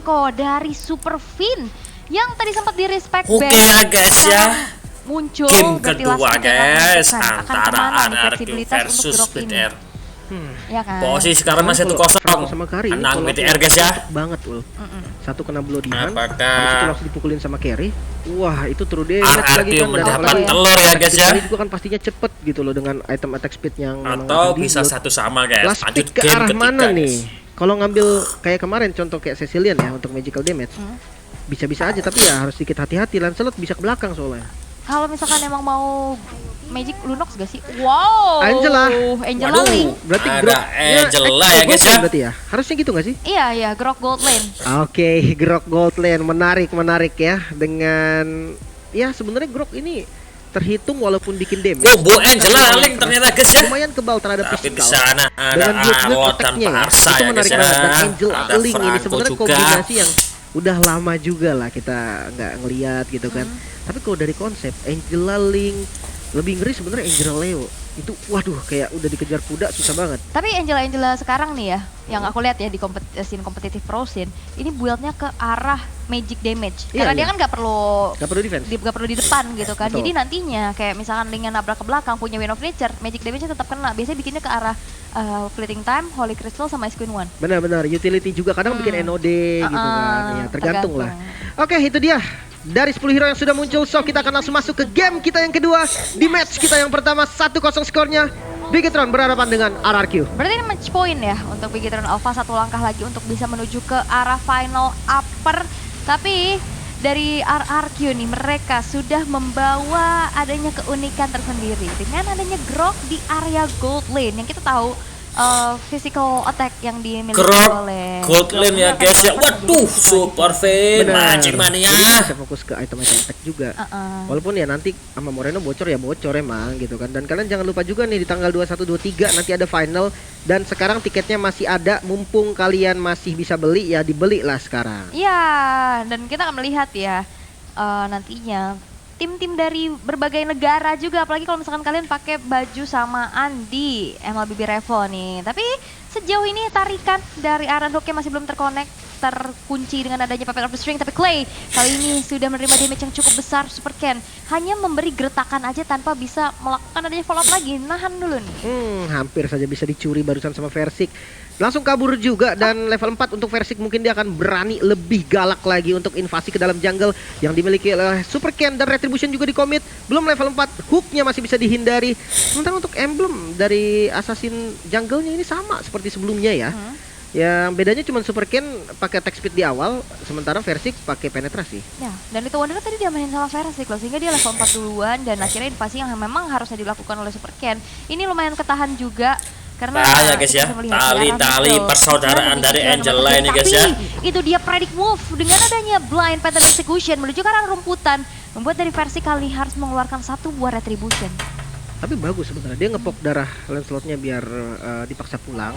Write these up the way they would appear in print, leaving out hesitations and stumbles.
Franco dari Super Fin yang tadi sempat di respect Oke ya guys ya, muncul game kedua guys antara RRQ versus BTR. Ya kan? Posisi sekarang masih 1-0 sama Kari. menang BTR guys ya. Banget ul. Satu kena bloodihan, habis itu Apakah langsung dipukulin sama Carry. Wah itu true damage lagi RRQ kan. mendapat ya. telur ya guys ya? Carry juga kan pastinya cepet gitu loh dengan item attack speed yang memang Atau akan bisa di-build. satu sama guys. Last Lanjut pick ke game arah ketiga mana guys. nih? Kalau ngambil kayak kemarin contoh kayak Cecilian ya untuk magical damage, bisa-bisa aja tapi ya harus sedikit hati-hati. Lancelot bisa ke belakang soalnya. Kalau misalkan emang mau Magic Lunox gak sih? Wow. Angela. Angela Waduh. Link. Berarti Ada groknya Angela extra ya, guys, gold ya? Berarti ya harusnya gitu nggak sih? Iya, Grok Gold Lane. Oke, Grok Gold Lane menarik ya dengan ya sebenarnya Grok ini terhitung walaupun bikin damage. Oh, Bu Angela Link ternyata guys ya. Lumayan kebal terhadap Tapi di physical. sana ada Dengan build Arlot dan attack-nya ya, Parsa itu ya menarik guys ya. banget. Dan Angel Ada Link ini Franco sebenarnya juga. kombinasi yang udah lama juga lah kita nggak ngeliat gitu kan. Tapi kalau dari konsep Angela Link lebih ngeri sebenarnya Angela Leo itu, waduh kayak udah dikejar kuda susah banget. Tapi Angela sekarang nih ya, yang aku lihat ya di scene kompetitif pro scene, ini build-nya ke arah magic damage. Iya, Karena dia iya. kan nggak perlu defense. nggak perlu di depan gitu kan. Betul. Jadi nantinya kayak misalkan Link-nya nabrak ke belakang punya Wind of Nature, magic damage-nya tetap kena. Biasanya bikinnya ke arah Fleeting Time, Holy Crystal sama Ice Queen One. Benar-benar utility juga kadang bikin NOD gitu kan. Ya, tergantung lah. Oke, itu dia. Dari 10 hero yang sudah muncul, so kita akan langsung masuk ke game kita yang kedua. Di match kita yang pertama 1-0 skornya. Bigetron berhadapan dengan RRQ. Berarti ini match point ya untuk Bigetron Alpha, satu langkah lagi untuk bisa menuju ke arah final upper. Tapi dari RRQ nih, mereka sudah membawa adanya keunikan tersendiri dengan adanya Grok di area gold lane yang kita tahu physical attack yang dimiliki Grok oleh Gold Lane ya guys ya. Waduh, Super Fin, Magic Mania. Bisa fokus ke item-item attack juga. Walaupun ya nanti sama Moreno bocor ya bocor emang gitu kan. Dan kalian jangan lupa juga nih di tanggal 21 23 nanti ada final, dan sekarang tiketnya masih ada, mumpung kalian masih bisa beli ya dibeli lah sekarang. Iya, dan kita akan melihat ya nantinya tim-tim dari berbagai negara juga, apalagi kalau misalkan kalian pakai baju samaan di MLBB Revo nih. Tapi sejauh ini tarikan dari Aaron Hook masih belum terkunci dengan adanya Puppet of the String. Tapi Clay kali ini sudah menerima damage yang cukup besar. Super Ken hanya memberi gertakan aja tanpa bisa melakukan adanya follow up lagi. Nahan dulu nih. Hampir saja bisa dicuri barusan sama Versik. Langsung kabur juga, dan level 4 untuk Versik mungkin dia akan berani lebih galak lagi untuk invasi ke dalam jungle yang dimiliki oleh Super Ken, dan Retribution juga di commit. Belum level 4, hooknya masih bisa dihindari. Sementara untuk emblem dari Assassin jungle-nya ini sama seperti sebelumnya ya. Yang bedanya cuma Super Ken pakai attack speed di awal, sementara Versik pakai penetrasi. Ya, dan itu Wonder tadi dia mainin sama Versik loh, sehingga dia level 4 duluan, dan akhirnya invasi yang memang harusnya dilakukan oleh Super Ken ini lumayan ketahan juga. Karena ya guys ya, tali-tali persaudaraan dari Angela ini guys ya. Itu dia predict move dengan adanya blind pattern execution menuju ke arah rumputan, membuat dari versi kali harus mengeluarkan satu buah retribution. Tapi bagus sebenarnya, dia ngepok darah Lancelotnya biar dipaksa pulang.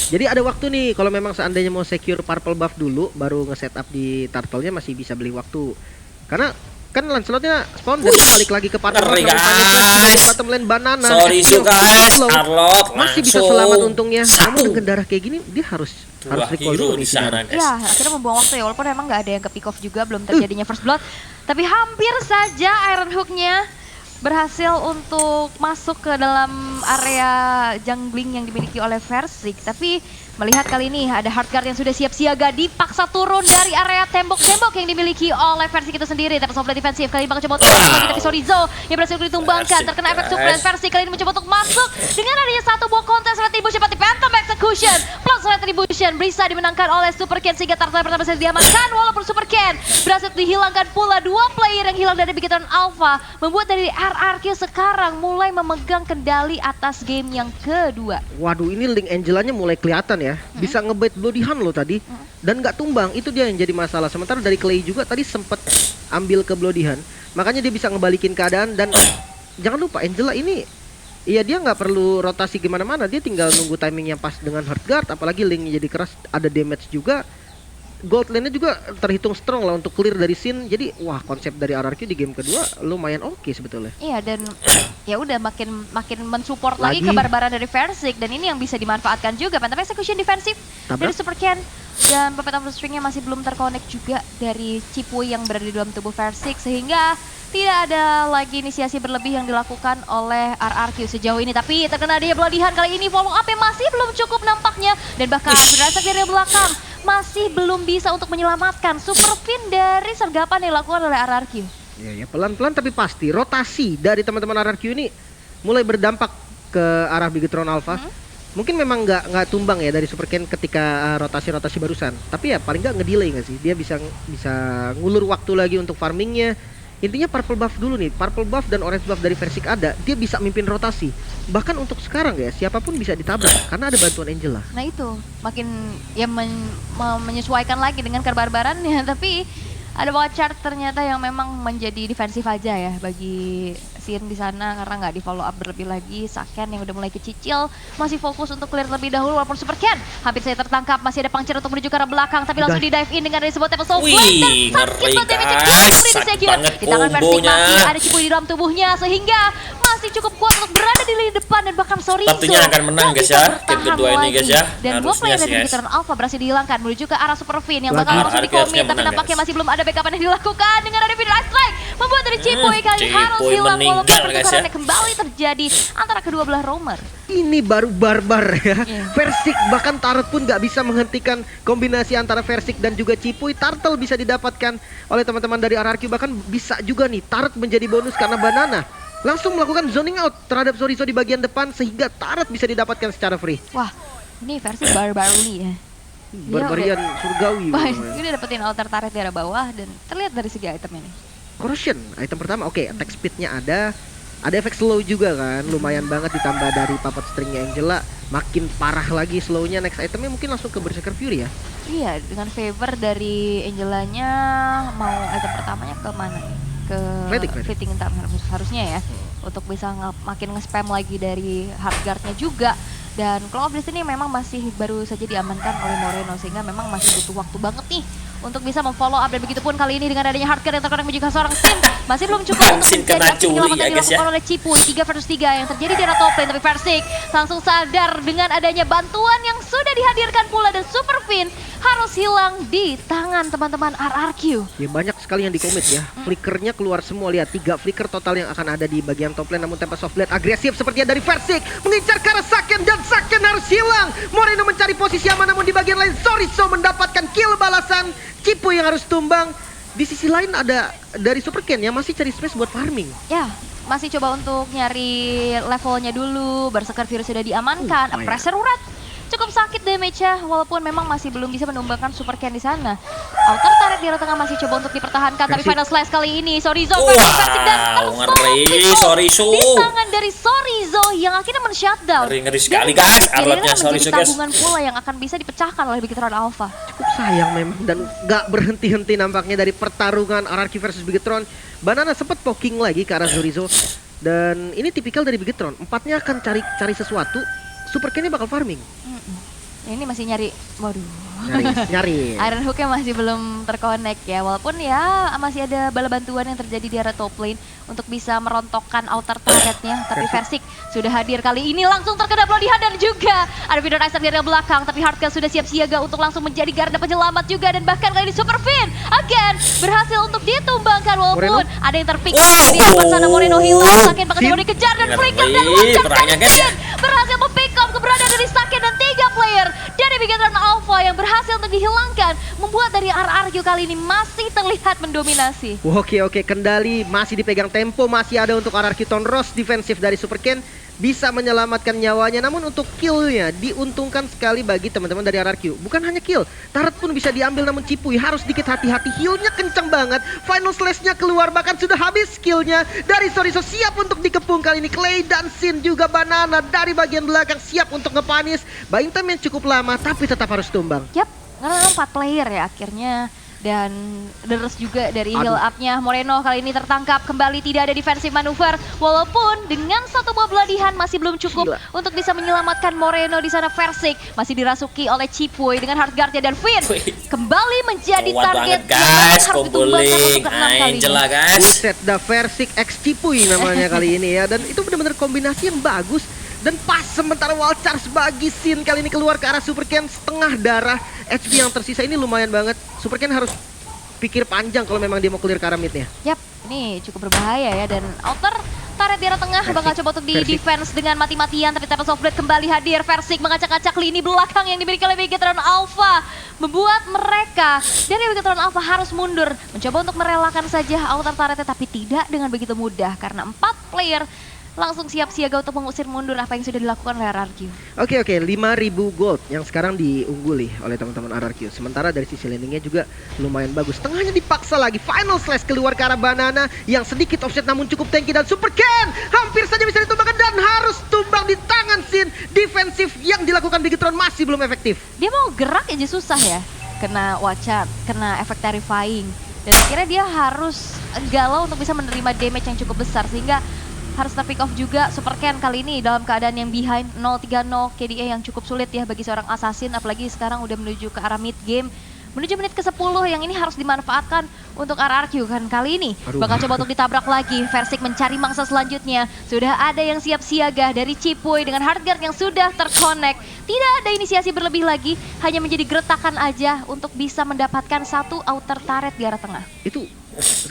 Jadi ada waktu nih, kalau memang seandainya mau secure purple buff dulu baru nge-setup di turtle-nya masih bisa beli waktu. Karena kan Lancelotnya spawn dan balik lagi ke purple buff, dari bottom lane banana. Sorry guys, Arlot masih bisa selamat untungnya. Namun dengan darah kayak gini dia harus recall dulu di sana guys. Ya, akhirnya membuang waktu ya, walaupun emang nggak ada yang ke pick off juga, belum terjadinya first blood. Tapi hampir saja Iron Hook-nya berhasil untuk masuk ke dalam area jungling yang dimiliki oleh Versik. Tapi melihat kali ini ada Heartguard yang sudah siap siaga, dipaksa turun dari area tembok-tembok yang dimiliki oleh Versik itu sendiri. Tapi soft defensif kali ini bakal coba untuk masuk lagi, tapi Sorizo yang berhasil ditumbangkan, terkena efek super. Versik kali ini mencoba untuk masuk dengan adanya satu buah kontes retribution, seperti Phantom Execution plus retribution bisa dimenangkan oleh Super Ken, sehingga turtle pertama bisa diamankan. Walaupun Super Ken berhasil dihilangkan pula dua player yang hilang dari Bigetron Alpha, membuat dari RRQ sekarang mulai memegang kendali atas game yang kedua. Waduh, ini Link Angelanya mulai kelihatan ya. Bisa ngebait bloodihan loh tadi. Dan nggak tumbang, itu dia yang jadi masalah. Sementara dari Clay juga tadi sempet ambil ke bloodihan, makanya dia bisa ngebalikin keadaan. Dan jangan lupa Angela ini, iya dia nggak perlu rotasi gimana-mana, dia tinggal nunggu timing yang pas dengan Heartguard. Apalagi Linknya jadi keras, ada damage juga. gold lane-nya juga terhitung strong lah untuk clear dari Sin. Jadi wah, konsep dari RRQ di game kedua lumayan oke sebetulnya. Iya, dan ya udah makin mensupport lagi kebarbaran dari Versik, dan ini yang bisa dimanfaatkan juga. Mantap execution defensif dari Super Ken, dan Puppet of the String-nya masih belum terkonek juga dari Cipuy yang berada di dalam tubuh Versik, sehingga tidak ada lagi inisiasi berlebih yang dilakukan oleh RRQ sejauh ini. Tapi terkena dia pelatihan kali ini, follow up masih belum cukup nampaknya. Dan bahkan berdasar dari belakang masih belum bisa untuk menyelamatkan Super Fin dari sergapan yang dilakukan oleh RRQ. Ya, pelan-pelan tapi pasti rotasi dari teman-teman RRQ ini mulai berdampak ke arah Bigetron Alpha. Mungkin memang nggak tumbang ya dari Super Ken ketika rotasi-rotasi barusan. Tapi ya paling nggak ngedelay nggak sih? Dia bisa ngulur waktu lagi untuk farmingnya. Intinya purple buff dulu nih, purple buff dan orange buff dari Versik ada, dia bisa mimpin rotasi. Bahkan untuk sekarang ya, siapapun bisa ditabrak karena ada bantuan Angela. Nah itu, makin ya menyesuaikan lagi dengan kebarbarannya, tapi ada Watchard ternyata yang memang menjadi defensif aja ya bagi Sin di sana, karena nggak di follow up berlebih lagi. Saken yang udah mulai kecicil masih fokus untuk clear terlebih dahulu, walaupun Super Ken hampir saya tertangkap. Masih ada Puncture untuk menuju ke arah belakang, tapi langsung di dive in dengan ada sebuah Temple Soul Flame, dan sakit banget damage-nya sakit banget di tangan Versik. kombonya. Masih ada Cipuy di dalam tubuhnya, sehingga masih cukup kuat untuk berada di lini depan, dan bahkan Sorizo Sepertinya akan menang guys ya, game kedua ini guys ya. Dan dua player dari Bigetron Alpha berhasil dihilangkan menuju ke arah Super Fin yang bakal langsung dikomit, tapi nampaknya masih belum ada backup yang dilakukan dengan ada Feeder Strike membuat dari Cipuy kali harus hilang, walaupun pertukaran kembali terjadi antara kedua belah roamer. Ini baru barbar ya. Versik bahkan Turret pun nggak bisa menghentikan kombinasi antara Versik dan juga Cipuy. Turtle bisa didapatkan oleh teman-teman dari RRQ, bahkan bisa juga nih Turret menjadi bonus karena Banana langsung melakukan zoning out terhadap Sorizo di bagian depan, sehingga Turret bisa didapatkan secara free. Wah, ini versi baru-baru ya. Barbarian surgawi. Wah, ini udah dapetin altar turret di arah bawah, dan terlihat dari segi item ini. Corrosion, item pertama. Oke, attack speednya ada efek slow juga kan, lumayan banget, ditambah dari Puppet String-nya Angela, makin parah lagi slownya. Next itemnya mungkin langsung ke Berserker Fury ya. Iya, dengan favor dari Angelanya, mau item pertamanya ke mana nih? Ke fitting harusnya ya, untuk bisa makin nge-spam lagi dari hardguard-nya juga. Dan Claw of Destiny memang masih baru saja diamankan oleh Moreno, sehingga memang masih butuh waktu banget nih untuk bisa memfollow up. Dan begitupun kali ini dengan adanya hardcore yang terkonek menuju ke seorang Sin, masih belum cukup untuk menjadi aksi penyelamatkan yang dilakukan oleh Cipuy. 3 versus 3 yang terjadi di arah top lane, tapi Versik langsung sadar dengan adanya bantuan yang sudah dihadirkan pula, dan Super Fin harus hilang di tangan teman-teman RRQ. Ya banyak sekali yang dikomit ya. Flickernya keluar semua, lihat 3 flicker total yang akan ada di bagian top lane. Namun Tempest of Blade agresif sepertinya dari Versik, mengincar ke arah Saken, dan Saken harus hilang. Moreno mencari posisi aman, namun di bagian lain Sorizo mendapatkan kill balasan. Cipuy yang harus tumbang. Di sisi lain ada dari Super Ken yang masih cari space buat farming. Ya, masih coba untuk nyari levelnya dulu. Berserker Fury sudah diamankan. Pressure urat cukup sakit damage-nya, walaupun memang masih belum bisa menumbangkan Super Ken di sana. Outer turret di arah tengah masih coba untuk dipertahankan, tapi final slash kali ini Sorizo Versik, dan Sorizo di tangan dari Sorizo yang akhirnya men-shutdown. Ngeri sekali guys, arletnya Sorizo guys. Tabungan pula yang akan bisa dipecahkan oleh Bigetron Alpha. Cukup sayang memang, dan gak berhenti-henti nampaknya dari pertarungan RRQ versus Bigetron. Banana sempat poking lagi ke arah Sorizo, dan ini tipikal dari Bigetron. Empatnya akan cari sesuatu, Super Ken-nya bakal farming. Ini masih nyari, waduh. Nyari. Iron Hook-nya masih belum terkonek ya, walaupun ya masih ada bala bantuan yang terjadi di arah top lane untuk bisa merontokkan outer turret-nya, tapi Versik sudah hadir kali ini, langsung terkena pelatihan, dan juga ada Feeder Strike dari belakang, tapi Hardcore sudah siap siaga untuk langsung menjadi garda penyelamat juga, dan bahkan kali ini Super Fin again berhasil untuk ditumbangkan, walaupun ada yang terpick di depan sana. Moreno hilang, Saken bakal coba dikejar, dan Flicker dan Watchard berhasil mempick up keberadaan dari Saken, dan 3 player dari Bigetron Alpha yang berhasil untuk dihilangkan, membuat dari RRQ kali ini masih terlihat mendominasi. Oke, kendali masih dipegang, tempo masih ada untuk RRQ. Tonros defensif dari Super Ken bisa menyelamatkan nyawanya, namun untuk killnya diuntungkan sekali bagi teman-teman dari RRQ. Bukan hanya kill, turret pun bisa diambil, namun Cipuy harus sedikit hati-hati, healnya kencang banget, final slash-nya keluar, bahkan sudah habis skillnya dari Sorizo, siap untuk dikepung kali ini. Clay dan Sin juga Banana dari bagian belakang siap untuk ngepanis. Buying time yang cukup lama, tapi tetap harus tumbang. Yap, karena 4 player ya akhirnya Dan deres juga dari heal Aduh. up-nya. Moreno kali ini tertangkap kembali, tidak ada defensive manuver. Walaupun dengan satu buah beladihan masih belum cukup Gila. untuk bisa menyelamatkan Moreno di sana. Versik masih dirasuki oleh Cipuy dengan hard guard-nya, dan Finn kembali menjadi Kuat target banget guys, harus ditumbangkan Komboling, untuk ke-6 kalinya. Angela guys. Buset, The Versik X Cipuy namanya kali ini ya. Dan itu benar-benar kombinasi yang bagus. Dan pas sementara Wild Charge bagi Sin kali ini keluar ke arah Super Ken, setengah darah. HP yang tersisa ini lumayan banget. Super Ken harus pikir panjang kalau memang dia mau clear ke arah midnya. Yap, ini cukup berbahaya ya, dan outer turret di arah tengah bakal coba untuk di Versik. defense dengan mati-matian, tapi Tempest of Blade kembali hadir. Versik mengacak-acak lini belakang yang dimiliki oleh Bigetron Alpha, membuat mereka dari Bigetron Alpha harus mundur, mencoba untuk merelakan saja outer turretnya, tapi tidak dengan begitu mudah karena 4 player langsung siap siaga untuk mengusir mundur apa yang sudah dilakukan oleh RRQ. Oke, 5.000 gold yang sekarang diungguli oleh teman-teman RRQ. Sementara dari sisi landingnya juga lumayan bagus. Tengahnya dipaksa lagi, final slash keluar ke arah Banana yang sedikit offset namun cukup tanky, dan Super Ken hampir saja bisa ditumbangkan dan harus tumbang di tangan Sin. Defensif yang dilakukan Bigetron masih belum efektif. Dia mau gerak aja susah ya, kena watcher, kena efek terrifying, dan akhirnya dia harus galau untuk bisa menerima damage yang cukup besar, sehingga harus terpick off juga. Super Ken kali ini dalam keadaan yang behind 0-3-0 KDA yang cukup sulit ya bagi seorang assassin, apalagi sekarang udah menuju ke arah mid game. Menuju menit ke-10 yang ini harus dimanfaatkan untuk RRQ kan kali ini. Aduh. Bakal coba untuk ditabrak lagi. Versik mencari mangsa selanjutnya. Sudah ada yang siap siaga dari Cipuy dengan hardguard yang sudah terconnect. Tidak ada inisiasi berlebih lagi, hanya menjadi geretakan aja untuk bisa mendapatkan satu outer turret di arah tengah. Itu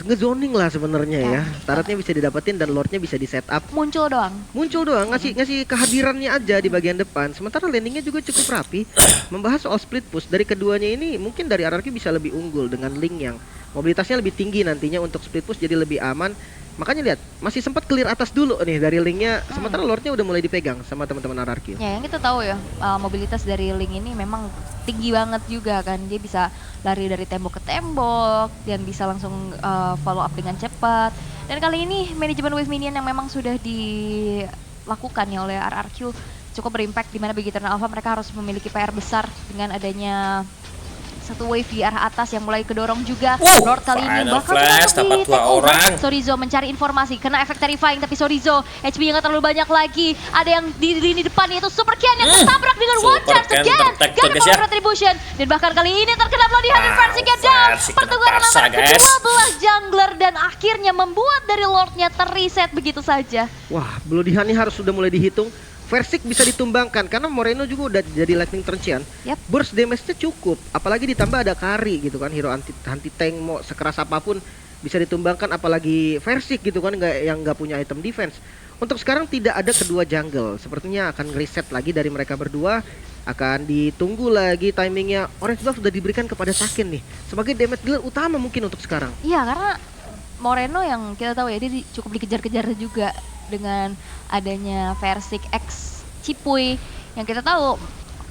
ngezoning lah sebenarnya ya. Turretnya bisa didapetin dan lordnya bisa di setup. Muncul doang. Muncul doang, ngasih kehadirannya aja di bagian depan. Sementara landingnya juga cukup rapi. Membahas soal split push dari keduanya ini, mungkin dari RRQ bisa lebih unggul dengan Link yang mobilitasnya lebih tinggi nantinya untuk split push, jadi lebih aman. Makanya lihat, masih sempat clear atas dulu nih dari Linknya. Sementara lordnya udah mulai dipegang sama teman-teman RRQ. Ya, yang kita tahu ya, mobilitas dari Link ini memang tinggi banget juga kan. Dia bisa lari dari tembok ke tembok dan bisa langsung follow up dengan cepat. Dan kali ini manajemen wave minion yang memang sudah dilakukan ya oleh RRQ cukup berimpact, di mana bagi Eternal Alpha mereka harus memiliki PR besar dengan adanya satu wave di arah atas yang mulai kedorong juga. Lord kali ini final bakal flash, coba dapat di dua take over. orang. Sorizo mencari informasi, kena efek terrifying, tapi Sorizo HP-nya nggak terlalu banyak lagi. Ada yang di lini depan, yaitu Super Ken yang tertabrak dengan Super one charge Ken again. tertek Gak guys ya. ada retribution, dan bahkan kali ini terkena pelatihan dan Versiknya down. Versik kena Pertukaran paksa, antara guys. kedua belah jungler dan akhirnya membuat dari Lordnya terreset begitu saja. Wah, Bloodihan ini harus sudah mulai dihitung. Versik bisa ditumbangkan karena Moreno juga udah jadi lightning trencian. Yap. Burst damage-nya cukup, apalagi ditambah ada Kari gitu kan, hero anti tank mau sekeras apapun bisa ditumbangkan, apalagi Versik gitu kan yang nggak punya item defense. Untuk sekarang tidak ada kedua jungle, sepertinya akan reset lagi dari mereka berdua. Akan ditunggu lagi timingnya. Orange buff sudah diberikan kepada Saken nih sebagai damage dealer utama mungkin untuk sekarang. Iya, karena Moreno yang kita tahu ya, dia cukup dikejar-kejar juga dengan adanya Versik X Cipuy yang kita tahu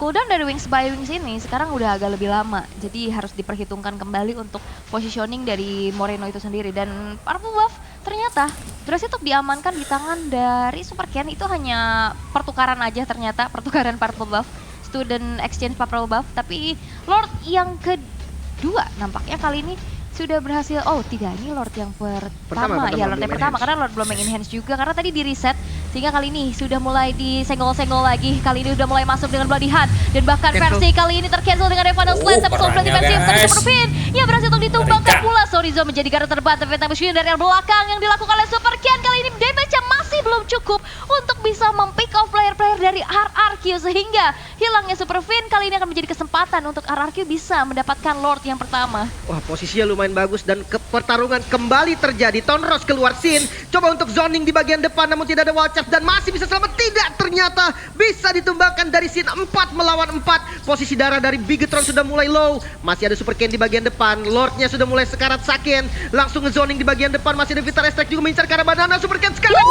cooldown dari Wings by Wings ini sekarang udah agak lebih lama, jadi harus diperhitungkan kembali untuk positioning dari Moreno itu sendiri. Dan Purple Buff ternyata berhasil untuk diamankan di tangan dari Super Ken. Itu hanya pertukaran aja ternyata, pertukaran Purple Buff, student exchange Purple Buff. Tapi Lord yang kedua nampaknya kali ini sudah berhasil. Oh tidak, ini Lord yang pertama. Ya, Lord yang pertama karena Lord belum enhance juga karena tadi di reset, sehingga kali ini sudah mulai disenggol-senggol lagi. Kali ini udah mulai masuk dengan Bloodihan, dan bahkan versi kali ini tercancel dengan Final Slam. Tapi Soul Blade defensif tapi Super Fin yang berhasil untuk ditumbangkan pula. Sorizo menjadi garda terdepan, tapi Tempest dari arah belakang yang dilakukan oleh Super Ken kali ini damage-nya masih belum cukup untuk bisa mempick off player-player dari RRQ, sehingga hilangnya Super Fin kali ini akan menjadi kesempatan untuk RRQ bisa mendapatkan Lord yang pertama. Wah, posisinya lumayan bagus dan pertarungan kembali terjadi. Tonros keluar Sin, coba untuk zoning di bagian depan namun tidak ada wall charge dan masih bisa selamat. Tidak, ternyata bisa ditumbangkan dari Sin. 4 melawan 4. Posisi darah dari Bigetron sudah mulai low. Masih ada Super Ken di bagian depan. Lordnya sudah mulai sekarat. Saken langsung ngezoning di bagian depan. Masih ada Vital Strike juga mengincar ke arah Banana. Super Ken sekarang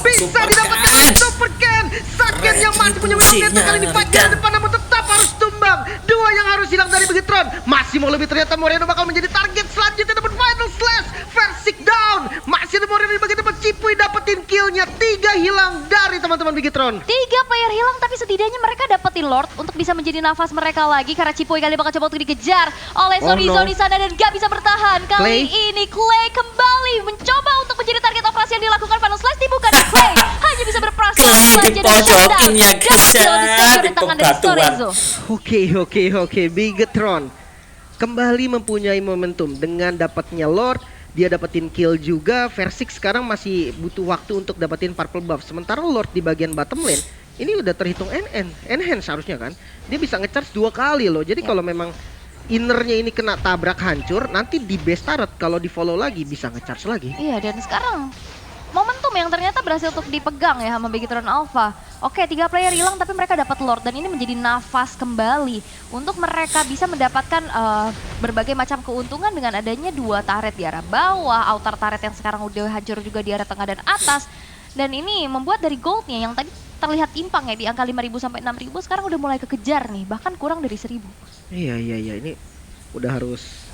bisa didapatkan oleh Super Ken. Saken yang masih punya mental kali ini fight di depan namun tetap harus tumbang. Dua yang harus hilang dari Bigetron. Masih mau lebih, ternyata Moreno bakal menjadi target selanjutnya, namun final slash Versik down. Masih ada Moreno di bagian depan Cipuy dapetin killnya. 3 hilang dari teman-teman Bigetron. 3 player hilang, tapi setidaknya mereka dapetin Lord untuk bisa menjadi nafas mereka lagi. Karena Cipuy kali bakal coba untuk dikejar oleh Sorizo di sana dan gak bisa bertahan. Kali ini Clay kembali mencoba untuk menjadi target operasi yang dilakukan. Final Slash dibuka dan Clay hanya bisa berproses Clay dipojokin ya guys ya, di pembatuan. Oke, Bigetron kembali mempunyai momentum dengan dapatnya Lord. Dia dapetin kill juga. Versik sekarang masih butuh waktu untuk dapetin purple buff. Sementara Lord di bagian bottom lane ini udah terhitung enhance harusnya kan. Dia bisa ngecharge 2 kali loh. Jadi kalau memang innernya ini kena tabrak hancur, nanti di base turret kalau di follow lagi bisa ngecharge lagi. Iya, dan sekarang momentum yang ternyata berhasil untuk dipegang ya sama Bigetron Alpha. Oke, 3 player hilang tapi mereka dapat Lord dan ini menjadi nafas kembali untuk mereka bisa mendapatkan berbagai macam keuntungan dengan adanya 2 turret di arah bawah, outer turret yang sekarang udah hancur juga di arah tengah dan atas. Dan ini membuat dari goldnya yang tadi terlihat timpang ya di angka 5.000 sampai 6.000 sekarang udah mulai kekejar nih, bahkan kurang dari 1.000. Iya, ini udah harus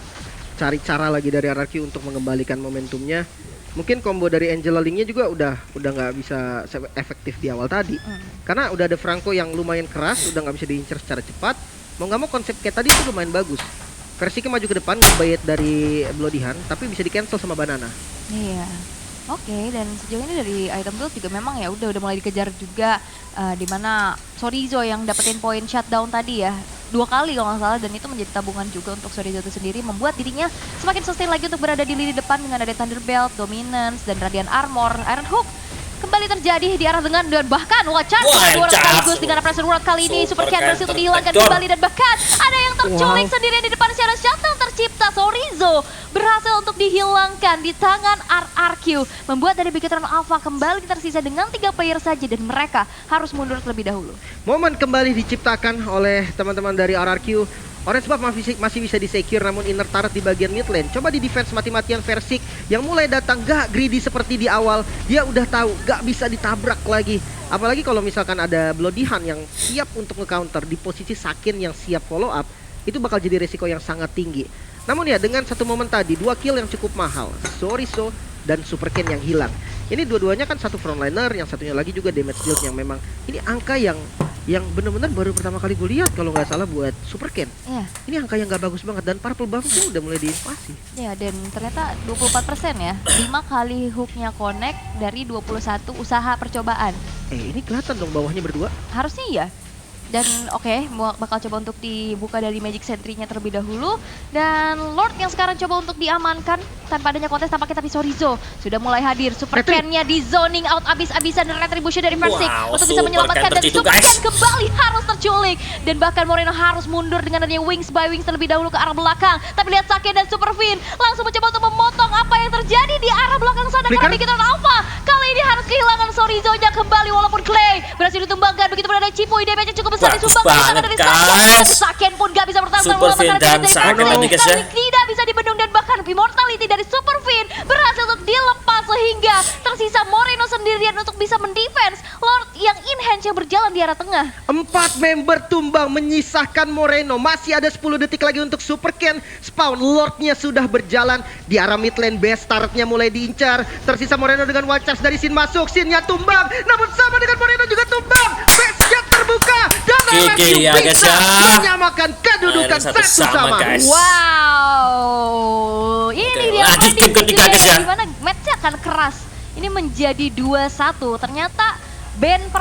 cari cara lagi dari RRQ untuk mengembalikan momentumnya. Mungkin combo dari Angela Link-nya juga udah nggak bisa efektif di awal tadi. Karena udah ada Franco yang lumayan keras, udah nggak bisa diincar secara cepat. Mau nggak mau konsep kayak tadi itu lumayan bagus. Versinya maju ke depan, ngebait dari Bloody Hand, tapi bisa di cancel sama Banana. Iya. Oke, dan sejauh ini dari item build juga memang ya udah mulai dikejar juga di mana Sorizo yang dapetin poin shutdown tadi ya 2 kali kalau nggak salah, dan itu menjadi tabungan juga untuk Sorizo itu sendiri, membuat dirinya semakin sustain lagi untuk berada di lini depan dengan ada Thunderbelt, Dominance, dan Radiant Armor. Iron Hook kembali terjadi di arah tengah dan bahkan charge 2 orang sekaligus dengan Pressure World kali ini. Super Cat berhasil untuk dihilangkan kembali dan bahkan ada yang terculik sendirian di depan secara shuttle tercipta. Sorizo berhasil untuk dihilangkan di tangan RRQ, membuat dari Bigetron Alpha kembali tersisa dengan 3 player saja dan mereka harus mundur terlebih dahulu. Momen kembali diciptakan oleh teman-teman dari RRQ. Orange buff masih bisa di-secure, namun inner turret di bagian mid lane coba di defense mati-matian. Versik yang mulai datang gak greedy seperti di awal. Dia udah tahu gak bisa ditabrak lagi. Apalagi kalau misalkan ada Bloody Hand yang siap untuk nge-counter di posisi Sakin yang siap follow up, itu bakal jadi resiko yang sangat tinggi. Namun ya dengan satu momen tadi, 2 kill yang cukup mahal, Sorizo dan Super Ken yang hilang. Ini dua-duanya kan satu frontliner, yang satunya lagi juga damage deal yang memang ini angka yang benar-benar baru pertama kali gue lihat kalau nggak salah buat Super Ken. Iya. Ini angka yang nggak bagus banget dan purple buff-nya udah mulai diinvasi. Ya, dan ternyata 24% ya. 5 kali hooknya connect dari 21 usaha percobaan. Ini kelihatan dong bawahnya berdua. Harusnya iya. Dan oke, bakal coba untuk dibuka dari Magic Sentry-nya terlebih dahulu. Dan Lord yang sekarang coba untuk diamankan tanpa adanya kontes tampaknya, tapi Sorizo sudah mulai hadir. Super Ken-nya di zoning out abis-abisan dan retribution dari Versik untuk bisa menyelamatkan, dan Super Ken kembali harus terculik. Dan bahkan Moreno harus mundur dengan adanya Wings by Wings terlebih dahulu ke arah belakang. Tapi lihat Sake dan Super Fin langsung mencoba untuk memotong apa yang terjadi di arah belakang sana. Karena Bigetron Alpha kali ini harus kehilangan Sorizo-nya kembali, walaupun Clay berhasil ditumbangkan. Begitu pun ada Cipuy, damage-nya cukup besar disumbang di tangan dari Saken. Saken pun gak bisa bertahan Super Fin dan Saken tidak bisa dibendung, dan bahkan Immortality dari Super Fin berhasil untuk dilepas sehingga tersisa Moreno sendirian untuk bisa mendefense Lord yang in-hand yang berjalan di arah tengah. 4 member tumbang menyisahkan Moreno. Masih ada 10 detik lagi untuk Super Ken spawn. Lordnya sudah berjalan di arah mid lane base. Turretnya mulai diincar. Tersisa Moreno dengan one charge dari Sin masuk. Sinnya tumbang. Namun sama dengan Moreno juga tumbang. Base-nya terbuka. Dan RRQ bisa menyamakan kedudukan satu sama. Wow. Ini dia ketiga guys ya. Gimana match-nya akan keras. Ini menjadi 2-1. Ternyata band